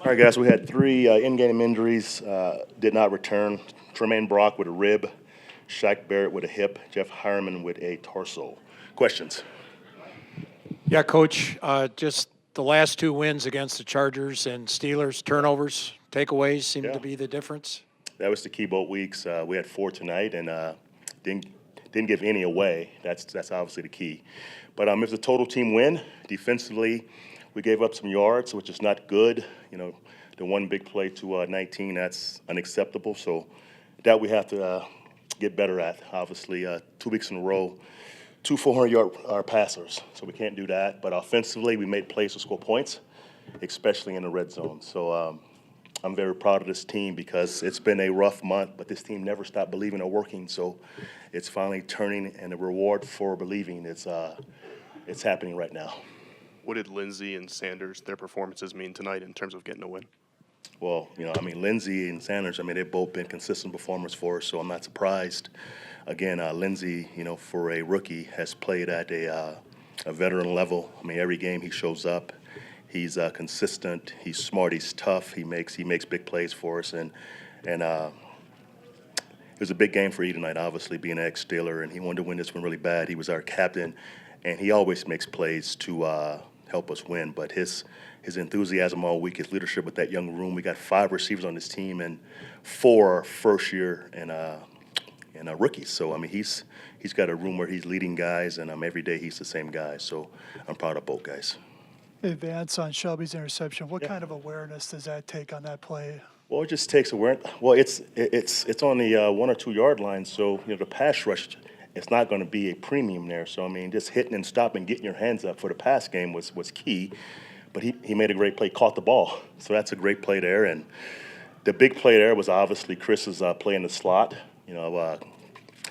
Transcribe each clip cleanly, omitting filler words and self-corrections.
All right, guys, we had three in-game injuries, did not return. Tremaine Brock with a rib, Shaq Barrett with a hip, Jeff Hireman with a torso. Questions? Yeah, Coach, just the last two wins against the Chargers and Steelers, turnovers, takeaways seem Yeah, to be the difference. that was the key both weeks. We had four tonight and didn't didn't give any away. That's obviously the key. But it's a total team win. Defensively, we gave up some yards, which is not good. The one big play to 19, that's unacceptable. So that we have to get better at. Obviously, 2 weeks in a row, two 400-yard passers. So we can't do that. But offensively, we made plays to score points, especially in the red zone. So I'm very proud of this team because it's been a rough month, but this team never stopped believing or working. So it's finally turning, and the reward for believing it's happening right now. What did Lindsey and Sanders, their performances mean tonight in terms of getting a win? Well, Lindsey and Sanders, they've both been consistent performers for us, so I'm not surprised. Again, Lindsey, for a rookie, has played at a veteran level. Every game he shows up. He's consistent. He's smart. He's tough. He makes big plays for us, and it was a big game for E tonight. Obviously, being an ex-Steeler, and he wanted to win this one really bad. He was our captain, and he always makes plays to help us win. But his enthusiasm all week, his leadership with that young room. We got 5 receivers on this team, and 4 first year and rookies. So he's got a room where he's leading guys, and every day he's the same guy. So I'm proud of both guys. Advance on Shelby's interception. What kind of awareness does that take on that play? Well, it just takes awareness. Well, it's on the 1 or 2 yard line, so the pass rush, it's not going to be a premium there. So just hitting and stopping, getting your hands up for the pass game was key. But he made a great play, caught the ball, so that's a great play there. And the big play there was obviously Chris's play in the slot,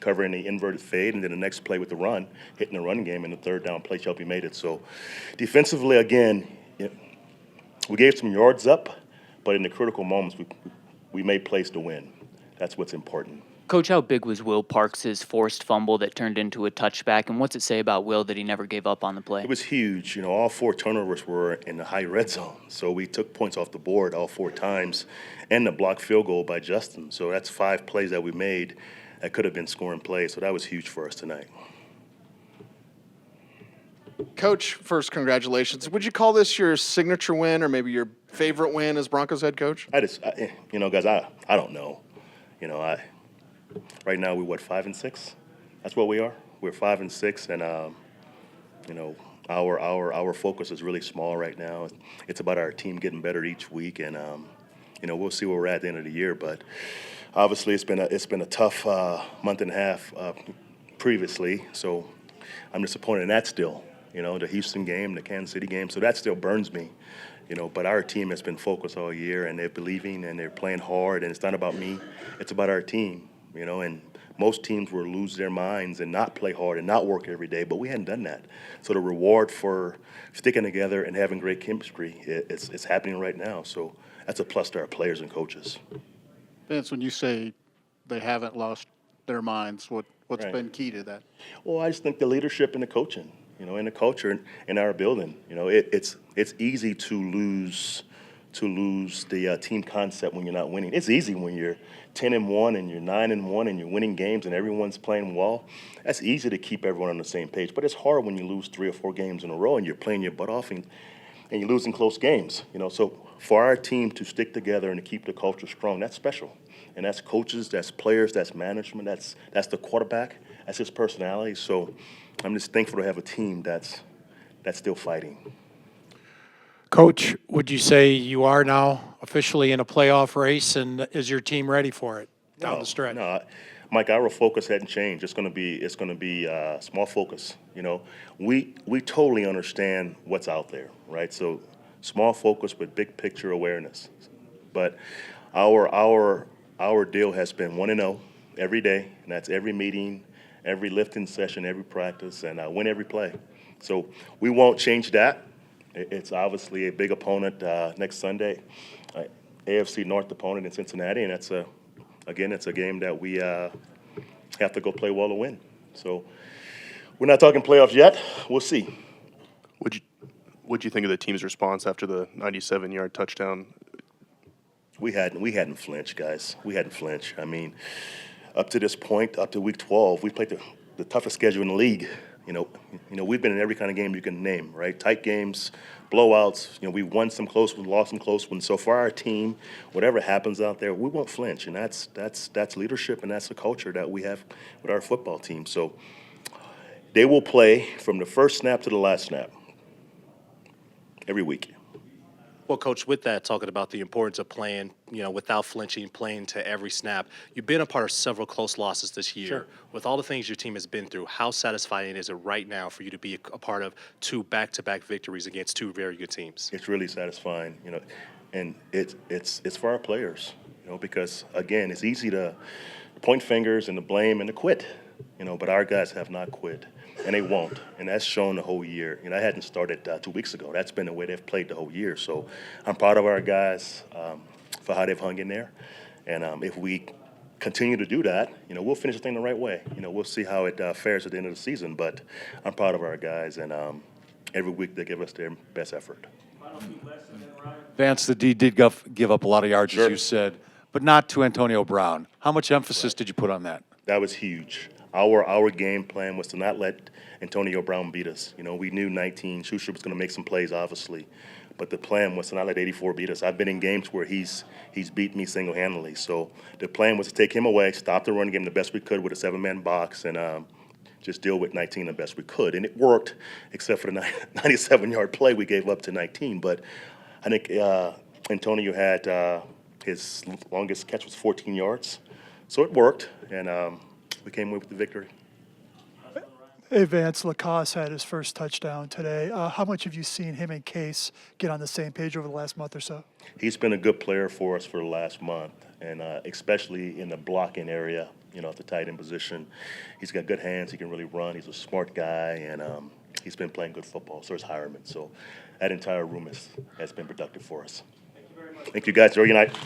covering the inverted fade, and then the next play with the run, hitting the run game in the third down play. Shelby made it. So defensively, again, we gave some yards up, but in the critical moments, we made plays to win. That's what's important. Coach, how big was Will Parks' forced fumble that turned into a touchback, and what's it say about Will that he never gave up on the play? It was huge. All 4 turnovers were in the high red zone, so we took points off the board all 4 times, and the blocked field goal by Justin. So that's 5 plays that we made that could have been scoring plays. So that was huge for us tonight. Coach, first, congratulations. Would you call this your signature win or maybe your favorite win as Broncos head coach? Guys, I don't know. Right now we're 5-6. That's what we are. We're 5-6, and our focus is really small right now. It's about our team getting better each week, and we'll see where we're at the end of the year. But obviously, it's been a tough month and a half previously. So I'm disappointed in that still. The Houston game, the Kansas City game. So that still burns me. But our team has been focused all year, and they're believing, and they're playing hard. And it's not about me; it's about our team. And most teams will lose their minds and not play hard and not work every day, but we hadn't done that. So the reward for sticking together and having great chemistry, it's happening right now. So that's a plus to our players and coaches. Vince, when you say they haven't lost their minds, what's Right. been key to that? Well, I just think the leadership and the coaching, and the culture in our building. It's easy to lose the team concept when you're not winning. It's easy when you're 10-1 and you're 9-1 and you're winning games and everyone's playing well. That's easy to keep everyone on the same page. But it's hard when you lose 3 or 4 games in a row and you're playing your butt off and you're losing close games. So for our team to stick together and to keep the culture strong, that's special. And that's coaches, that's players, that's management, that's the quarterback, that's his personality. So I'm just thankful to have a team that's still fighting. Coach, would you say you are now officially in a playoff race, and is your team ready for it down the stretch? No, Mike, our focus hadn't changed. It's going to be small focus. We totally understand what's out there, right? So small focus with big picture awareness. But our deal has been 1-0 every day, and that's every meeting, every lifting session, every practice, and win every play. So we won't change that. It's obviously a big opponent next Sunday, AFC North opponent in Cincinnati, and it's a game that we have to go play well to win. So we're not talking playoffs yet. We'll see. What'd you think of the team's response after the 97-yard touchdown? We hadn't flinched, guys. We hadn't flinched. I mean, up to this point, up to week 12, we played the toughest schedule in the league. We've been in every kind of game you can name, right? Tight games, blowouts. We won some close ones, lost some close ones. So for our team, whatever happens out there, we won't flinch, and that's leadership, and that's the culture that we have with our football team. So they will play from the first snap to the last snap every week. Well, Coach, with that, talking about the importance of playing, without flinching, playing to every snap, you've been a part of several close losses this year. Sure. With all the things your team has been through, how satisfying is it right now for you to be a part of 2 back-to-back victories against 2 very good teams? It's really satisfying, and it's for our players, because again, it's easy to point fingers and to blame and to quit, but our guys have not quit. And they won't, and that's shown the whole year. I hadn't started 2 weeks ago. That's been the way they've played the whole year. So I'm proud of our guys for how they've hung in there. And if we continue to do that, we'll finish the thing the right way. We'll see how it fares at the end of the season. But I'm proud of our guys, and every week they give us their best effort. Vance, the D did give up a lot of yards, Sure. as you said, but not to Antonio Brown. How much emphasis did you put on that? That was huge. Our game plan was to not let Antonio Brown beat us. We knew 19, Schuster was going to make some plays, obviously, but the plan was to not let 84 beat us. I've been in games where he's beat me single-handedly. So the plan was to take him away, stop the run game the best we could with a 7-man box, and just deal with 19 the best we could. And it worked, except for the 97-yard play we gave up to 19. But I think Antonio had his longest catch was 14 yards. So it worked, and we came away with the victory. Hey, Vance, Lacoste had his first touchdown today. How much have you seen him and Case get on the same page over the last month or so? He's been a good player for us for the last month, and especially in the blocking area, at the tight end position. He's got good hands. He can really run. He's a smart guy, and he's been playing good football. So is Hireman. So that entire room has been productive for us. Thank you, guys. Enjoy your night.